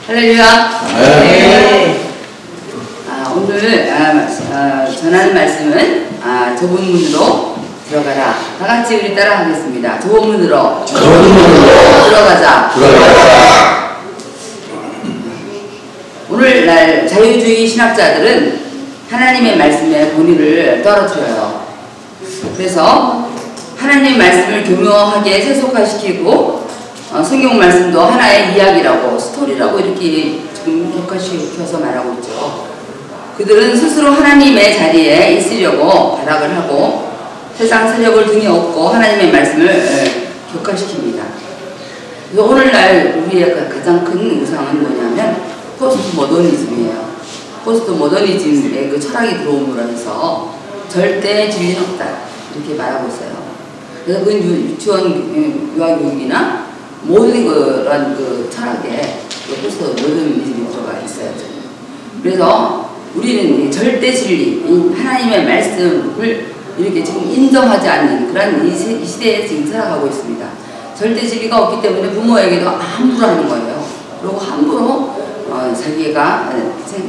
할렐루야. 네. 오늘 전하는 말씀은 좁은 문으로 들어가라. 다 같이 우리 따라 하겠습니다. 좁은 문으로 들어가자. 오늘날 자유주의 신학자들은 하나님의 말씀에 본의를 떨어뜨려요. 그래서 하나님의 말씀을 교묘하게 세속화시키고 성경 말씀도 하나의 이야기라고 스토리라고 이렇게 지금 격화시켜서 말하고 있죠. 그들은 스스로 하나님의 자리에 있으려고 발악을 하고 세상 세력을 등에 업고 하나님의 말씀을 격화시킵니다. 그래서 오늘날 우리의 가장 큰 우상은 뭐냐면 포스트 모더니즘이에요. 포스트 모더니즘의 그 철학이 들어옴으로 해서 절대 진리는 없다 이렇게 말하고 있어요. 그래서 그 유치원 유아교육이나 모든 그런 그 철학에 포스트 모더니즘이 들어가 있어요. 그래서 우리는 절대 진리, 하나님의 말씀을 이렇게 지금 인정하지 않는 그런 이 시대에 지금 살아가고 있습니다. 절대 진리가 없기 때문에 부모에게도 함부로 하는 거예요. 그리고 함부로 자기가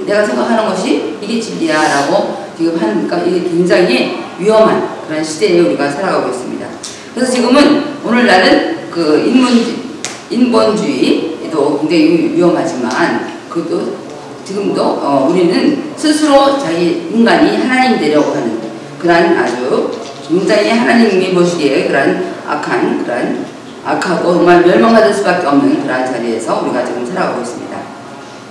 내가 생각하는 것이 이게 진리야 라고 지금 하니까 이게 굉장히 위험한 그런 시대에 우리가 살아가고 있습니다. 그래서 지금은 오늘날은 그 인본주의도 굉장히 위험하지만 그것도 지금도 우리는 스스로 자기 인간이 하나님 되려고 하는 그런 아주 굉장히 하나님이 보시기에 그런 악하고 정말 멸망받을 수밖에 없는 그런 자리에서 우리가 지금 살아가고 있습니다.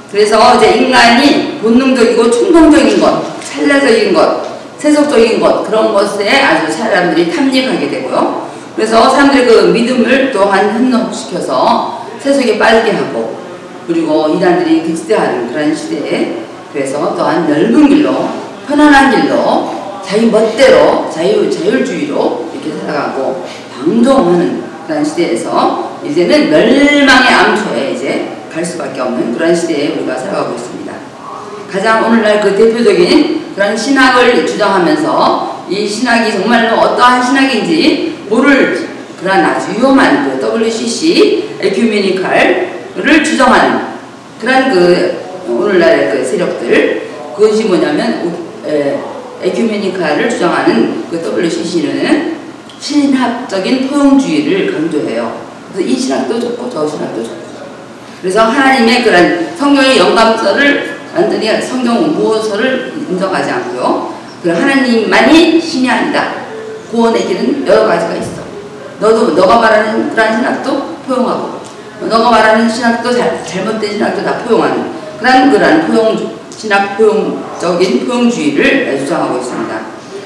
그래서 이제 인간이 본능적이고 충동적인 것, 찰나적인 것, 세속적인 것 그런 것에 아주 사람들이 탐닉하게 되고요. 그래서 사람들의 그 믿음을 또한 현혹시켜서 세속에 빠지게 하고 그리고 이단들이 득세하는 그런 시대에 그래서 또한 넓은 길로 편안한 길로 자기 멋대로 자율주의로 이렇게 살아가고 방종하는 그런 시대에서 이제는 멸망의 암초에 이제 갈 수밖에 없는 그런 시대에 우리가 살아가고 있습니다. 가장 오늘날 그 대표적인 그런 신학을 주장하면서 이 신학이 정말로 어떠한 신학인지 모를 그런 아주 위험한 그 WCC 에큐메니칼을 주장하는 그런 그 오늘날의 그 세력들 그것이 뭐냐면 에큐메니칼을 주장하는 그 WCC는 신학적인 포용주의를 강조해요. 그래서 이 신학도 좋고 저 신학도 좋고 그래서 하나님의 그런 성경의 영감서를 완전히 성경 무어서를 인정하지 않고요. 그 하나님만이 신이 아니다. 구원의 길은 여러 가지가 있어. 너가 말하는 그런 신학도 포용하고 너가 말하는 신학도 잘못된 신학도 다 포용하는 그런 포용적인 포용주의를 주장하고 있습니다.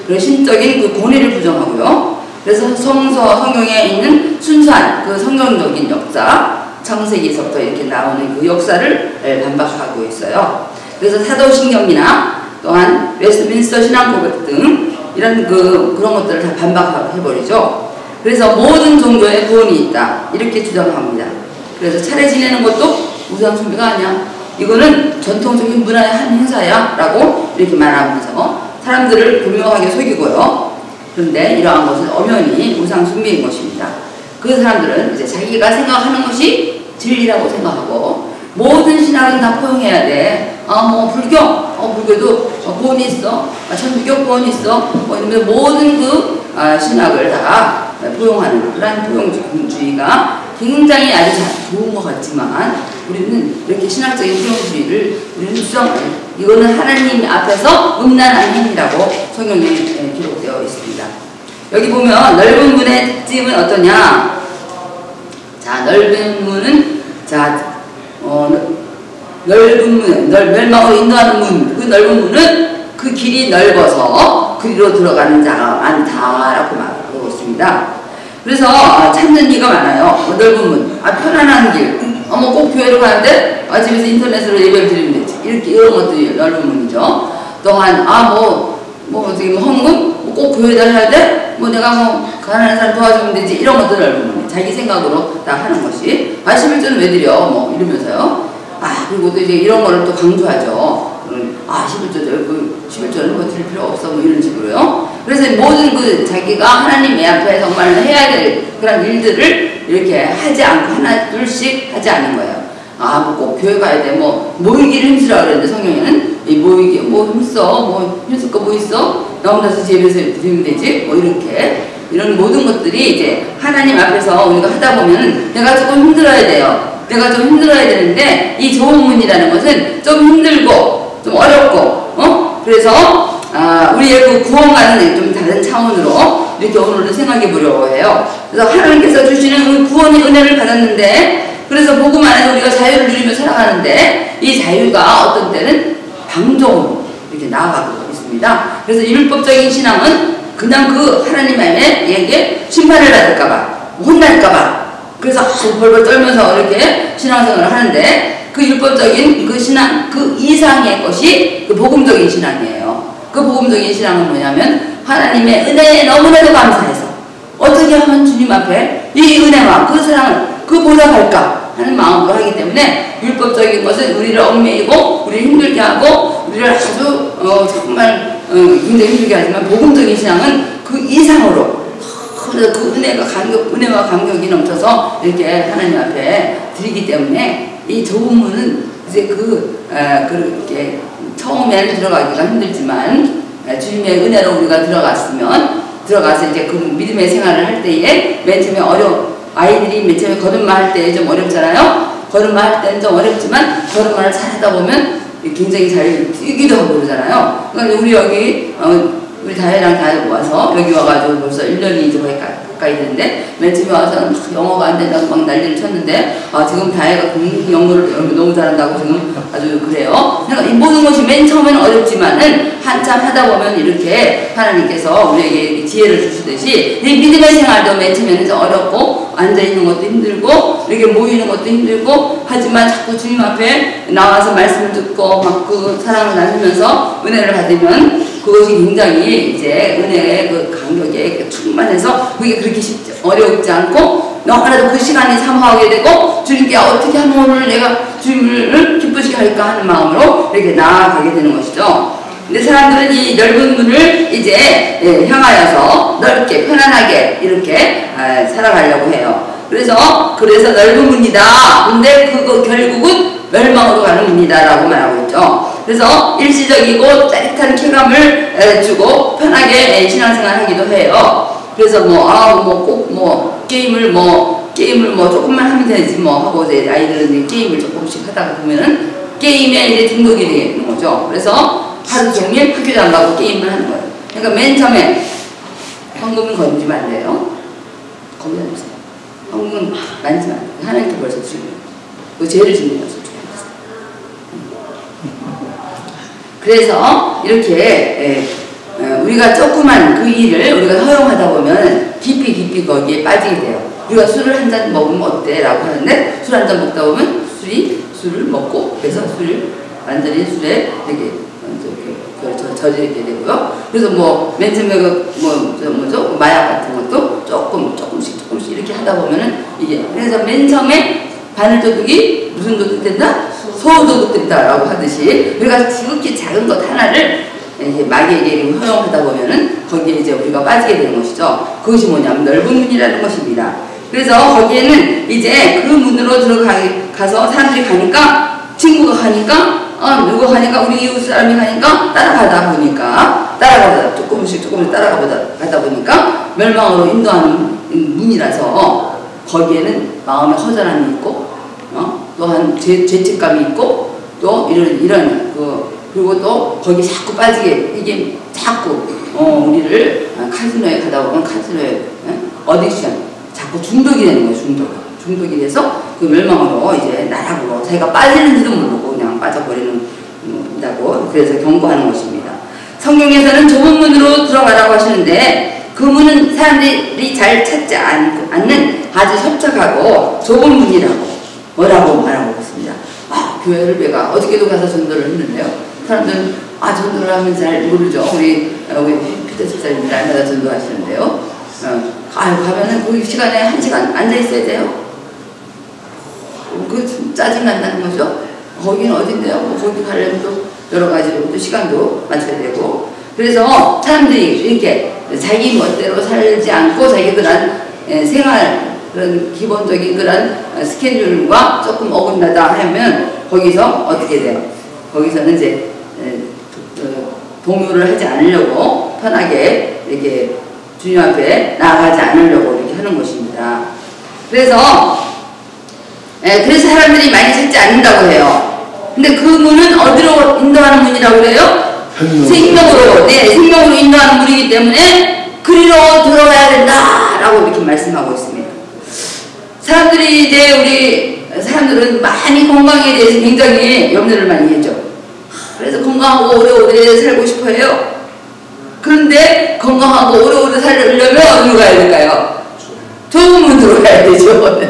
그리고 신적인 그 권위를 부정하고요. 그래서 성경에 있는 순수한 그 성경적인 역사, 창세기에서부터 이렇게 나오는 그 역사를 반박하고 있어요. 그래서 사도신경이나 또한 웨스트민스터 신앙고백 등 이런 그런 것들을 다 반박해버리죠. 그래서 모든 종교에 구원이 있다 이렇게 주장합니다. 그래서 차례 지내는 것도 우상숭배가 아니야. 이거는 전통적인 문화의 한 행사야 라고 이렇게 말하면서 사람들을 교묘하게 속이고요. 그런데 이러한 것은 엄연히 우상숭배인 것입니다. 그 사람들은 이제 자기가 생각하는 것이 진리라고 생각하고 모든 신학은 다 포용해야 돼. 불교도 구원이 있어. 천주교 구원이 있어. 모든 그 신학을 다 포용하는 그런 포용주의가 굉장히 아주 좋은 것 같지만 우리는 이렇게 신학적인 포용주의를 우리는 이거는 하나님 앞에서 음란한 행위라고 성경에 기록되어 있습니다. 여기 보면 넓은 문의 특징은 어떠냐? 자, 넓은 문은 넓은 문, 멸망으로 인도하는 문, 그 넓은 문은 그 길이 넓어서 그리로 들어가는 자가 많다라고 말하고 있습니다. 그래서 찾는 이가 많아요. 넓은 문, 편안한 길, 꼭 교회로 가는데 집에서 인터넷으로 예배를 드리면 되지. 이런 것들이 넓은 문이죠. 또한 지금 헌금 꼭 교회다 해야 돼? 내가 가난한 사람 도와주면 되지. 이런 것들 넓은 문. 자기 생각으로 다 하는 것이 11조는 왜 드려? 이러면서요. 그리고 또 이제 이런 거를 또 강조하죠. 11조는 드릴 필요 없어. 이런 식으로요. 그래서 모든 자기가 하나님의 앞에 정말 해야 될 그런 일들을 이렇게 하지 않고 하나 둘씩 하지 않는 거예요. 뭐 꼭 교회 가야 돼. 모이기를 힘쓰라 그랬는데 성경에는 이 모이기 힘쓸 거 뭐 있어? 너무나서 집에서 드리면 되지? 이렇게 이런 모든 것들이 이제 하나님 앞에서 우리가 하다 보면 내가 조금 힘들어야 돼요. 내가 좀 힘들어야 되는데 이 좋은 문이라는 것은 좀 힘들고 좀 어렵고 그래서 우리의 그 구원과는 좀 다른 차원으로 이렇게 오늘은 생각해 보려고 해요. 그래서 하나님께서 주시는 그 구원의 은혜를 받았는데 그래서 복음 안에서 우리가 자유를 누리며 살아가는데 이 자유가 어떤 때는 방종으로 이렇게 나아가고 있습니다. 그래서 율법적인 신앙은 그냥 그 하나님에게 심판을 받을까봐 혼날까봐 그래서 벌벌 떨면서 이렇게 신앙생활을 하는데 그 율법적인 그 신앙 그 이상의 것이 그 복음적인 신앙이에요. 그 복음적인 신앙은 뭐냐면 하나님의 은혜에 너무나도 감사해서 어떻게 하면 주님 앞에 이 은혜와 그 사랑을 그 보답할까 하는 마음으로 하기 때문에 율법적인 것은 우리를 얽매이고 우리를 힘들게 하고 우리를 아주 정말 굉장히 힘들게 하지만 복음적인 신앙은 그 이상으로 그 은혜와 감격이 넘쳐서 이렇게 하나님 앞에 드리기 때문에 이 조문은 이제 그렇게 처음에는 들어가기가 힘들지만 주님의 은혜로 우리가 들어가서 이제 그 믿음의 생활을 할 때에 맨 처음에 아이들이 맨 처음에 걸음마 할 때 좀 어렵잖아요. 걸음마 할 때는 좀 어렵지만 걸음마를 잘 하다 보면 굉장히 잘 뛰기도 하고 그러잖아요. 그러니까 우리 여기 우리 다혜랑 다 와서 여기 와가지고 벌써 1년이 이제 가까이 됐는데 맨 처음에 와서는 영어가 안 된다고 막 난리를 쳤는데 지금 다혜가 영어를 너무 잘한다고 지금 아주 그래요. 그러니까 이 모든 것이 맨 처음에는 어렵지만은 한참 하다 보면 이렇게 하나님께서 우리에게 지혜를 주시듯이 이 믿음의 생활도 맨 처음에는 좀 어렵고 앉아있는 것도 힘들고 이렇게 모이는 것도 힘들고 하지만 자꾸 주님 앞에 나와서 말씀을 듣고 막 그 사랑을 나누면서 은혜를 받으면 그것이 굉장히 이제 은혜의 그 감격에 충만해서 그게 그렇게 어렵지 않고 너무나도 그 시간이 사모하게 되고 주님께 어떻게 하면 오늘 내가 주님을 기쁘시게 할까 하는 마음으로 이렇게 나아가게 되는 것이죠. 근데 사람들은 이 넓은 문을 이제 향하여서 넓게 편안하게 이렇게 살아가려고 해요. 그래서 넓은 문이다. 근데 그거 결국은 멸망으로 가는 문이다라고 말하고 있죠. 그래서 일시적이고 짜릿한 쾌감을 주고 편하게 신앙생활 하기도 해요. 그래서 꼭 게임을 조금만 하면 되지 하고 이제 아이들은 게임을 조금씩 하다가 보면은 게임에 이제 중독이 되는 거죠. 그래서 하루 종일 학교도 안 가고 게임을 하는 거예요. 그러니까 맨 처음에 헌금은 건지면 안 돼요. 거기다 주세요. 헌금은 만지면 안 돼요. 하나님께 벌써 주는 거예요. 그 죄를 짓는 거죠. 그래서 이렇게 우리가 조그만 그 일을 우리가 허용하다 보면 깊이 거기에 빠지게 돼요. 우리가 술을 한 잔 먹으면 어때? 라고 하는데 술 한 잔 먹다 보면 술을 먹고 그래서 완전히 술에 이렇게 저지르게 되고요. 그래서 맨 처음에 마약 같은 것도 조금씩 이렇게 하다 보면은 이게 그래서 맨 처음에 바늘도둑이 무슨 도둑 된다? 소도둑 된다라고 하듯이 우리가 지극히 작은 것 하나를 마귀에게 허용하다 보면은 거기에 이제 우리가 빠지게 되는 것이죠. 그것이 뭐냐면 넓은 문이라는 것입니다. 그래서 거기에는 이제 그 문으로 들어가서 사람들이 가니까 친구가 가니까 누구 가니까 우리 이웃 사람이 가니까 따라가다 조금씩 따라가다 보니까 멸망으로 인도하는 문이라서 거기에는 마음의 허전함이 있고 또한 죄책감이 있고 또 그리고 또 거기 자꾸 빠지게 이게 자꾸 우리를 카지노에 가다 보면 카지노에 어딕션 자꾸 중독이 되는 거예요. 중독이 돼서 그 멸망으로 이제 나락으로 자기가 빠지는지도 모르고 그냥 빠져버린다고 그래서 경고하는 것입니다. 성경에서는 좁은 문으로 들어가라고 하시는데 그 문은 사람들이 잘 찾지 않는 아주 협착하고 좁은 문이라고 뭐라고 말하고 있습니다. 교회를 내가 어저께도 가서 전도를 했는데요. 사람들은 전도를 하면 잘 모르죠. 우리 피터 집사님이 날마다 전도하시는데요. 가면은 그 시간에 1시간 앉아 있어야 돼요. 그 짜증난다는 거죠. 거기는 어딘데요? 거기 가려면 또 여러 가지로 또 시간도 맞춰야 되고. 그래서 사람들이 이렇게 자기 멋대로 살지 않고 자기들한 생활 그런 기본적인 그런 스케줄과 조금 어긋나다 하면 거기서 어떻게 돼요? 거기서는 이제 동요를 하지 않으려고 편하게 이렇게 주님 앞에 나아가지 않으려고 이렇게 하는 것입니다. 그래서 사람들이 많이 찾지 않는다고 해요. 근데 그 문은 어디로 인도하는 문이라고 그래요? 생명으로, 생명으로 인도하는 문이기 때문에 그리로 들어가야 된다라고 이렇게 말씀하고 있습니다. 사람들이 우리 사람들은 많이 건강에 대해서 굉장히 염려를 많이 하죠. 그래서 건강하고 오래오래 살고 싶어 해요. 그런데 건강하고 오래오래 살려면 어디로 가야 될까요? 좋은 문으로 가야 되죠.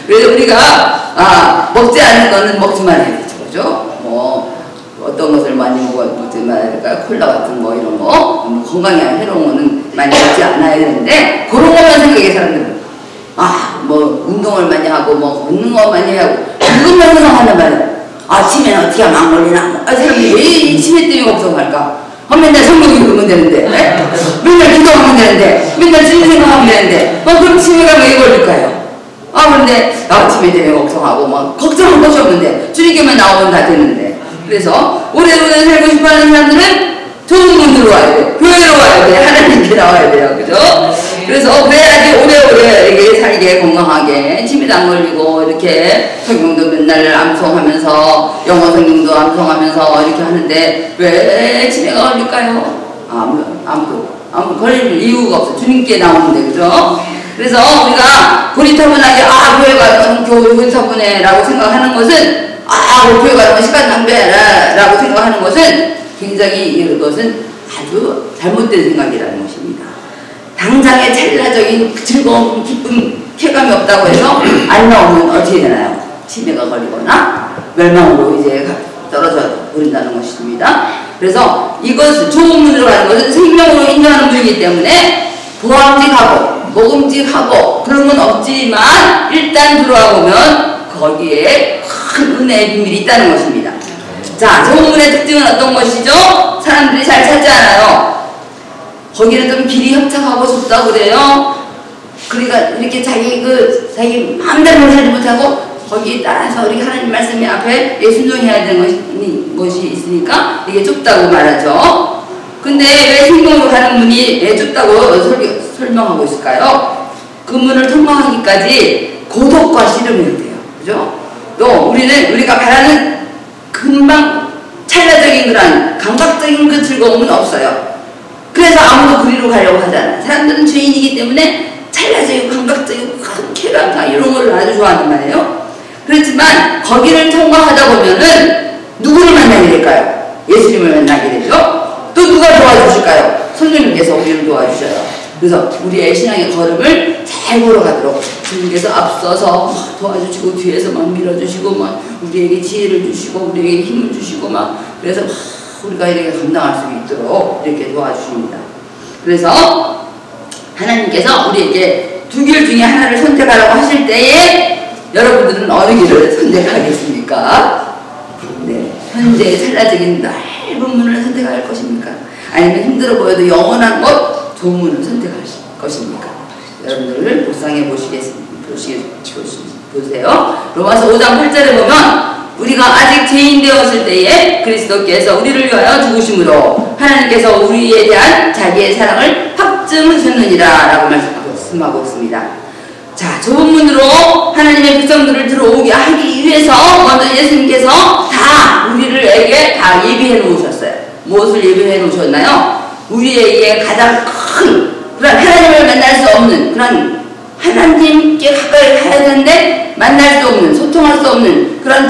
그래서 우리가 먹지 않은 거는 먹지만 해야 되죠. 그죠? 어떤 것을 많이 먹지만 해야 될까요? 콜라 같은 거 이런 거 건강에 해로운 거는 많이 먹지 않아야 되는데 그런 것만 생각해 사람들은. 운동을 많이 하고 걷는 거 많이 하고 그것만 생각한단 말이에요. 치매는 어떻게 하면 안 걸리나? 사람들이 왜 치매 때문에 걱정할까? 맨날 성경 읽으면 되는데, 맨날 기도하면 되는데, 맨날 주님 생각하면 되는데, 그럼 치매가 왜 걸릴까요? 그런데 치매 때문에 걱정하고 걱정할 것이 없는데 주님께만 나오면 다 되는데. 그래서 오래오래 살고 싶어하는 사람들은 좋은 문 들어와야 돼. 교회로 와야 돼. 하나님께 나와야 돼요. 그죠? 그래서 그래야지 오래오래 살게 건강하게 치매도 안 걸리고 이렇게 성경도 맨날 암송하면서 영어 성경도 암송하면서 이렇게 하는데 왜 치매가 걸릴까요? 아무도 걸릴 이유가 없어. 주님께 나오는데. 그죠? 그래서 우리가 고리타분하게 교회 가면 고리타분해 라고 생각하는 것은 교회 가면 시간 낭비라고 생각하는 것은 굉장히 이것은 아주 잘못된 생각이라는 것입니다. 당장의 찰나적인 즐거움, 기쁨, 쾌감이 없다고 해서 안 나오면 어떻게 되나요? 치매가 걸리거나 멸망으로 이제 떨어져 버린다는 것입니다. 그래서 이것은 좋은 문으로 가는 것은 생명으로 인도하는 문이기 때문에 보암직하고 먹음직하고 그런 건 없지만 일단 들어와 보면 거기에 큰 은혜의 비밀이 있다는 것입니다. 자, 좋은 문의 특징은 어떤 것이죠? 사람들이 잘 찾지 않아요. 거기는 좀 길이 협착하고 좁다고 그래요. 그러니까 이렇게 자기 마음대로 살지 못하고 거기에 따라서 우리 하나님 말씀이 앞에 순종해야 되는 것이 있으니까 이게 좁다고 말하죠. 근데 왜 생명으로 가는 문이 왜 좁다고 설명하고 있을까요? 그 문을 통과하기까지 고독과 씨름해야 돼요. 그죠? 또 우리가 바라는 금방 찰나적인 그런 감각적인 그 즐거움은 없어요. 그래서 아무도 그리로 가려고 하잖아요. 사람들은 죄인이기 때문에 찰나적이고 감각적이고 큰 쾌감과 이런 걸 아주 좋아한단 말이에요. 그렇지만 거기를 통과하다 보면은 누구를 만나게 될까요? 예수님을 만나게 되죠. 또 누가 도와주실까요? 성령님께서 우리를 도와주셔요. 그래서 우리의 신앙의 걸음을 잘 걸어가도록 주님께서 앞서서 도와주시고 뒤에서 밀어주시고 우리에게 지혜를 주시고 우리에게 힘을 주시고 그래서 우리가 이렇게 감당할 수 있도록 이렇게 도와주십니다. 그래서 하나님께서 우리에게 두 길 중에 하나를 선택하라고 하실 때에 여러분들은 어느 길을 선택하겠습니까? 현재의 찰나적인 넓은 문을 선택할 것입니까? 아니면 힘들어 보여도 영원한 것 좋은 문을 선택할 것입니까? 여러분들을 묵상해 보세요. 로마서 5장 8절에 보면 우리가 아직 죄인 되었을 때에 그리스도께서 우리를 위하여 죽으심으로 하나님께서 우리에 대한 자기의 사랑을 확증하셨느니라 라고 말씀하고 있습니다. 자, 좋은 문으로 하나님의 백성들을 들어오게 하기 위해서 먼저 예수님께서 다 우리에게 다 예비해 놓으셨어요. 무엇을 예비해 놓으셨나요? 우리에게 가장 큰 그런 하나님을 만날 수 없는 그런 하나님께 가까이 가야 되는데 만날 수 없는 소통할 수 없는 그런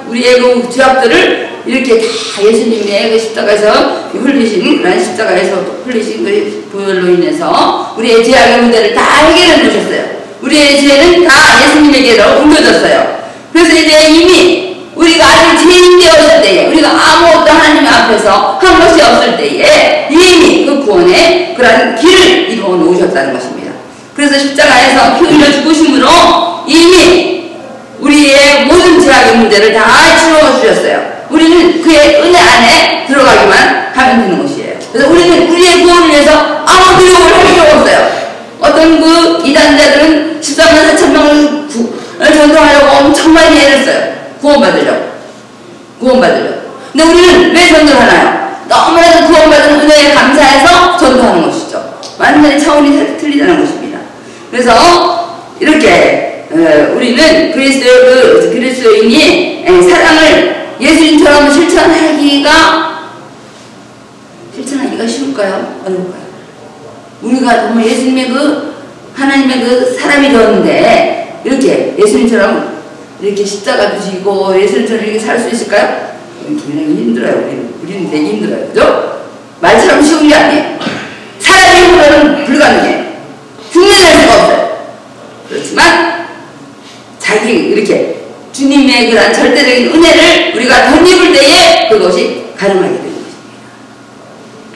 우리의 그 죄악들을 이렇게 다 예수님의 그 십자가에서 흘리신 그런 십자가에서 흘리신 그 보혈로 인해서 우리의 죄악의 문제를 다 해결해 놓으셨어요. 우리의 죄는 다 예수님에게로 옮겨졌어요. 그래서 이제 이미 우리가 아직 죄인 되었을 때에 우리가 아무것도 하나님 앞에서 한 것이 없을 때에 이미 그 구원의 그런 길을 이루어 놓으셨다는 것입니다. 그래서 십자가에서 피 흘려 죽으심으로 이미 우리의 모든 죄악의 문제를 다 치워 주셨어요. 우리는 그의 은혜 안에 들어가기만 하면 되는 것이에요. 그래서 우리는 우리의 구원을 위해서 아무 노력을 할 필요가 없어요. 어떤 그 이단자들은 14만 4천 명을 전도하려고 엄청 많이 애를 써요. 구원받으려고. 근데 우리는 왜 전도를 하나요? 너무나도 구원받은 은혜에 감사해서 전도하는 것이죠. 완전히 차원이 틀리다는 것입니다. 그래서 이렇게 우리는 그리스도인이 사랑을 예수님처럼 실천하기가 쉬울까요? 어려울까요? 우리가 정말 예수님의 하나님의 사람이 되었는데 이렇게 예수님처럼 이렇게 십자가도 지고 예수님처럼 이렇게 살 수 있을까요? 굉장히 힘들어요. 우리는 되게 힘들어요. 그죠? 말처럼 쉬운 게 아니에요. 사람의 힘으로는 불가능해요. 흉내낼 수가 없어요. 그렇지만 자기 이렇게 주님의 그런 절대적인 은혜를 우리가 덧입을 때에 그것이 가능하게 되는 것입니다.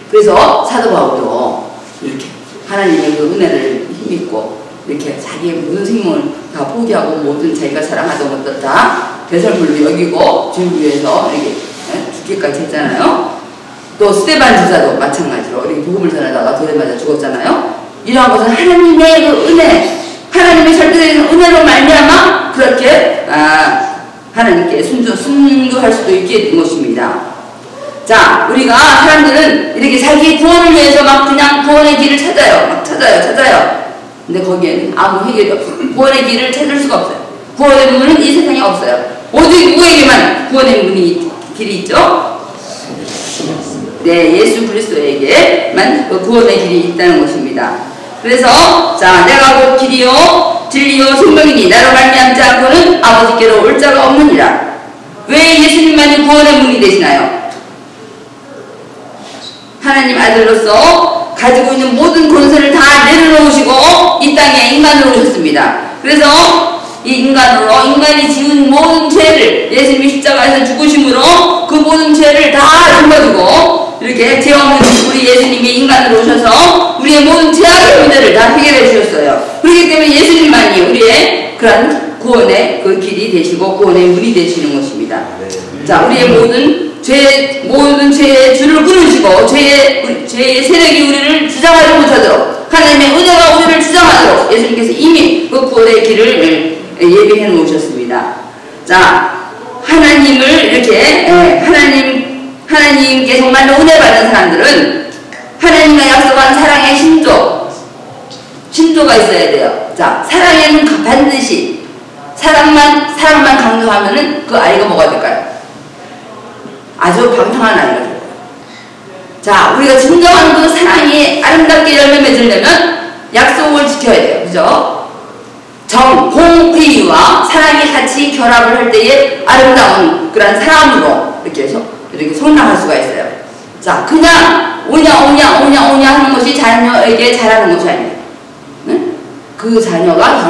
그래서 사도 바울도 이렇게 하나님의 그 은혜를 힘입고 이렇게 자기의 모든 생명을 다 포기하고 모든 자기가 사랑하던 것들 다 배설물로 여기고 주님을 위해서 이렇게 죽기까지 했잖아요. 또 스데반 주사도 마찬가지로 이렇게 복음을 전하다가 돌에 맞아 죽었잖아요. 이러한 것은 하나님의 그 은혜, 하나님의 절대적인 은혜로 말미암아 그렇게 하나님께 순교할 수도 있게 된 것입니다. 자, 우리가 사람들은 이렇게 자기 구원을 위해서 막 그냥 구원의 길을 찾아요. 찾아요. 근데 거기에는 아무 해결이 없어요. 구원의 길을 찾을 수가 없어요. 구원의 문은 이 세상에 없어요. 오직 누구에게만 구원의 길이 있죠? 네, 예수 그리스도에게만 구원의 길이 있다는 것입니다. 그래서 자, 내가 곧 길이요 진리요 생명이니 나로 말미암지 않고는 아버지께로 올 자가 없느니라. 왜 예수님만이 구원의 문이 되시나요? 하나님 아들로서 가지고 있는 모든 권세를 다 내려놓으시고 이 땅에 인간으로 오셨습니다. 그래서 이 인간이 지은 모든 죄를 예수님이 십자가에서 죽으심으로 그 모든 죄를 다 짊어지고 이렇게 죄 없는 우리 예수님이 인간으로 오셔서 우리의 모든 죄악의 문제를 다 해결해 주셨어요. 그렇기 때문에 예수님만이 우리의 그런 구원의 그 길이 되시고 구원의 문이 되시는 것입니다. 자, 우리의 모든 죄의 줄을 끊으시고 죄의 세력이 우리를 주장하지 못하도록 하나님의 은혜가 우리를 주장하도록 예수님께서 이미 그 구원의 길을 예비해 놓으셨습니다. 자, 하나님을 이렇게 하나님께 정말로 은혜 받는 사람들은 하나님과 약속한 사랑의 신조가 있어야 돼요. 자, 사랑에는 반드시 사랑만 강조하면은 그 아이가 뭐가 될까요? 아주 방탕한 아이가 돼요. 자, 우리가 진정한 그 사랑이 아름답게 열매 맺으려면 약속을 지켜야 돼요. 그죠? 정, 공, 의와 사랑이 같이 결합을 할 때에 아름다운 그런 사람으로 이렇게 성장할 수가 있어요. 자, 그냥 오냐 하는 것이 자녀에게 잘하는 것이 아니에요. 응? 그 자녀가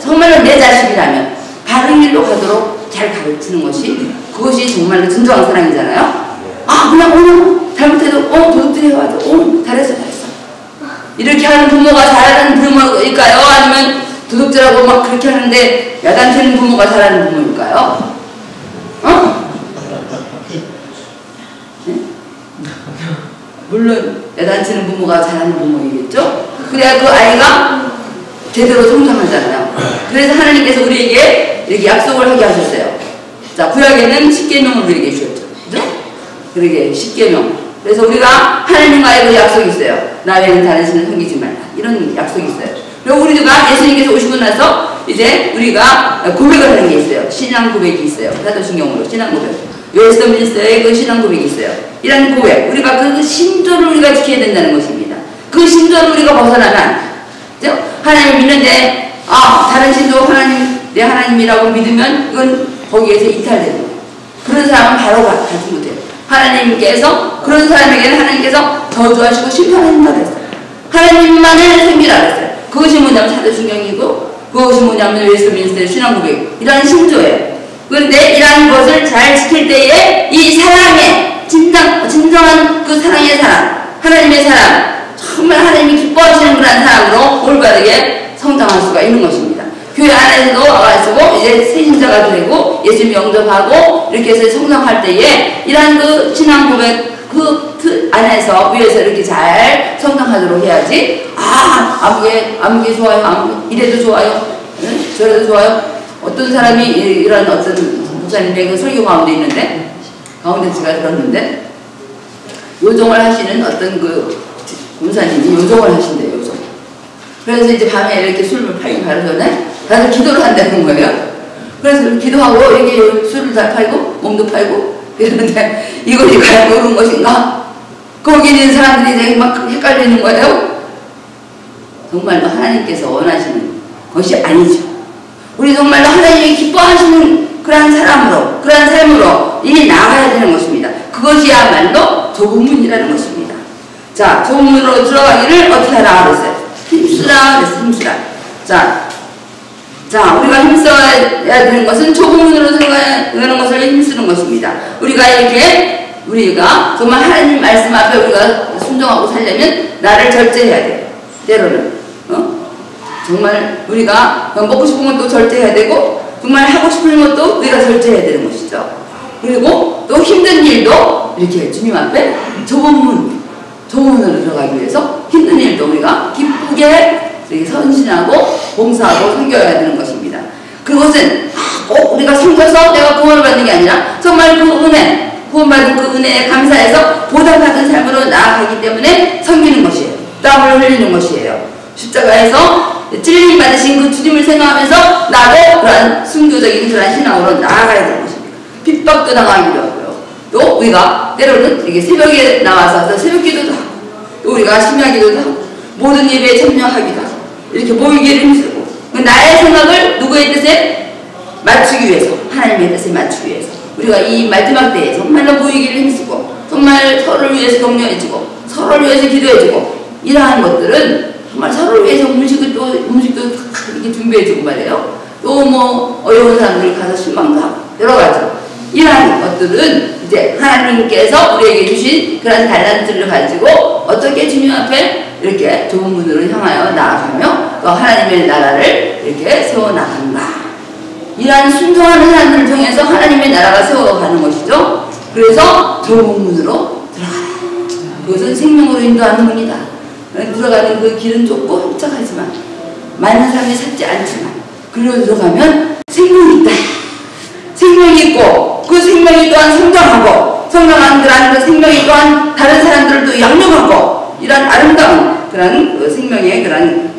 정말로 내 자식이라면 바른 길로 가도록 잘 가르치는 것이 그것이 정말로 진정한 사랑이잖아요. 그냥 잘못해도 도둑질해 와도 잘했어. 이렇게 하는 부모가 잘하는 부모일까요? 아니면 도둑질하고 막 그렇게 하는데 야단치는 부모가 잘하는 부모일까요? 네? 물론 야단치는 부모가 잘하는 부모이겠죠? 그래야 그 아이가 제대로 성장하잖아요. 그래서 하나님께서 우리에게 이렇게 약속을 하게 하셨어요. 자, 구약에는 10계명을 우리에게 주셨죠. 그죠? 그러게 10계명. 그래서 우리가 하나님과의 그 약속이 있어요. 나 외에는 다른 신을 섬기지 말라. 이런 약속이 있어요. 그리고 우리가 예수님께서 오시고 나서 이제 우리가 고백을 하는 게 있어요. 신앙 고백이 있어요. 사도신경으로 신앙 고백. 웨스트민스터의 그 신앙 고백이 있어요. 이런 고백. 우리가 그 신조를 우리가 지켜야 된다는 것입니다. 그 신조를 우리가 벗어나면, 그죠? 하나님 믿는데, 다른 신도 내 하나님이라고 믿으면 이건 거기에서 이탈되는 거예요. 그런 사람은 바로 가지 못해요. 하나님께서 그런 사람에게는 하나님께서 저주하시고 심판하신다고 했어요. 하나님만을 섬기라고 했어요. 그것이 뭐냐면 사도신경이고 그것이 뭐냐면 웨스트민스터의 신앙고백 이러한 신조예요. 그런데 이러한 것을 잘 지킬 때에 이 사랑의 진정한 그 사랑의 사람, 하나님의 사람, 정말 하나님이 기뻐하시는 그런 사람으로 올바르게 성장할 수가 있는 것입니다. 교회 안에서도 와가지고 이제 새신자가 되고 예수님 영접하고 이렇게 해서 성장할 때에 이러한 그 신앙 고백, 그 그 틀 안에서 위에서 이렇게 잘 성장하도록 해야지. 아무개 좋아요. 이래도 좋아요. 저래도 좋아요. 어떤 사람이 이런 어떤 목사님의 그 설교 가운데 있는데, 가운데 제가 들었는데, 요정을 하시는 어떤 그 군사님이 요정을 하신대요, 요정. 그래서 이제 밤에 이렇게 술을 팔기 바로 전에 다들 기도를 한다는 거예요. 그래서 기도하고 이렇게 술을 다 팔고 몸도 팔고 이러는데 이것이 과연 옳은 것인가? 거기 있는 사람들이 되게 막 헷갈리는 거예요. 정말로 하나님께서 원하시는 것이 아니죠. 우리 정말로 하나님이 기뻐하시는 그러한 사람으로, 그러한 삶으로 이미 나가야 되는 것입니다. 그것이야말로 좁은 문이라는 것입니다. 자, 좁은 문으로 들어가기를 어떻게 하라 그랬어요? 힘쓰라 그랬어요. 힘쓰라. 자, 우리가 힘써야 되는 것은 좁은 문으로 들어가야 되는 것을 힘쓰는 것입니다. 우리가 정말 하나님 말씀 앞에 우리가 순종하고 살려면 나를 절제해야 돼요. 때로는. 정말 우리가 먹고 싶은 것도 절제해야 되고, 정말 하고 싶은 것도 우리가 절제해야 되는 것이죠. 그리고 또 힘든 일도 이렇게 주님 앞에 좁은 문으로 들어가기 위해서 힘든 일도 우리가 기쁘게 선신하고 봉사하고 섬겨야 되는 것입니다. 그것은 꼭 우리가 섬겨서 내가 구원을 받는 게 아니라 정말 그 은혜, 구원받은 그 은혜에 감사해서 보답받은 삶으로 나아가기 때문에 섬기는 것이에요. 땀을 흘리는 것이에요. 십자가에서 찔림 받으신 그 주님을 생각하면서 나도 그러한 순교적인 그러한 신앙으로 나아가야 되는 것입니다. 핍박도 당하기도 하고요. 또 우리가 때로는 이렇게 새벽에 나와서 새벽 기도도 하고, 또 우리가 심야 기도도 하고, 모든 예배에 참여하기도 하고, 이렇게 모이기를 힘쓰고, 나의 생각을 누구의 뜻에 맞추기 위해서, 하나님의 뜻에 맞추기 위해서 우리가 이 마지막 때에 정말로 모이기를 힘쓰고, 정말 서로를 위해서 격려해주고, 서로를 위해서 기도해주고, 이러한 것들은 정말 서로를 위해서 음식도 이렇게 준비해주고 말이에요. 또 뭐 어려운 사람들 가서 실망도 하고 여러 가지 이러한 것들은 이제 하나님께서 우리에게 주신 그런 달란트를 가지고 어떻게 주님 앞에 이렇게 좁은 문으로 향하여 나아가며 또 하나님의 나라를 이렇게 세워나간다. 이러한 순종하는 사람들을 통해서 하나님의 나라가 세워가는 것이죠. 그래서 좁은 문으로 들어가라. 그것은 생명으로 인도하는 문이다. 들어가는 그 길은 좁고 흡착하지만 많은 사람이 찾지 않지만 그리로 들어가면 생명이 있다. 생명이 있고 그 생명이 또한 성장한 그런 생명이 또한 다른 사람들도 양육하고 이런 아름다운 그런 그 생명의 그런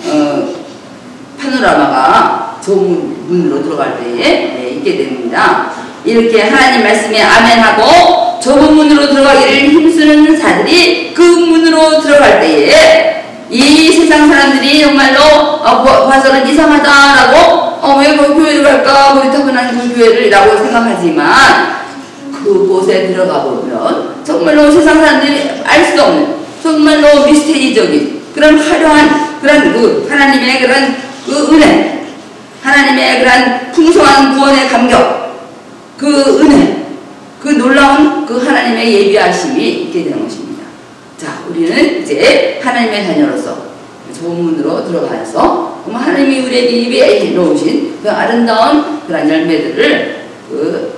파노라마가 좁은 문으로 들어갈 때에 있게 됩니다. 이렇게 하나님 말씀에 아멘하고 좁은 문으로 들어가기를 힘쓰는 자들이 그 문으로 들어갈 때에 이 세상 사람들이 정말로 봐서는 이상하다라고 왜 그 교회를 갈까 거기 타고난 그 교회를 라고 생각하지만 그곳에 들어가 보면 정말로 세상 사람들이 알 수 없는 정말로 미스테리적인 그런 화려한 그런 그 하나님의 그런 그 은혜, 하나님의 그런 풍성한 구원의 감격, 그 은혜, 그 놀라운 그 하나님의 예비하심이 있게 되는 것입니다. 자, 우리는 이제 하나님의 자녀로서 좋은 문으로 들어가서 정말 하나님이 우리에게 예비해 놓으신 그 아름다운 그런 열매들을 그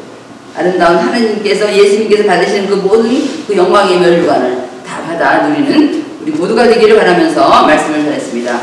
아름다운 하나님께서 예수님께서 받으시는 그 모든 그 영광의 멸관을 다 받아 누리는 우리 모두가 되기를 바라면서 말씀을 전했습니다.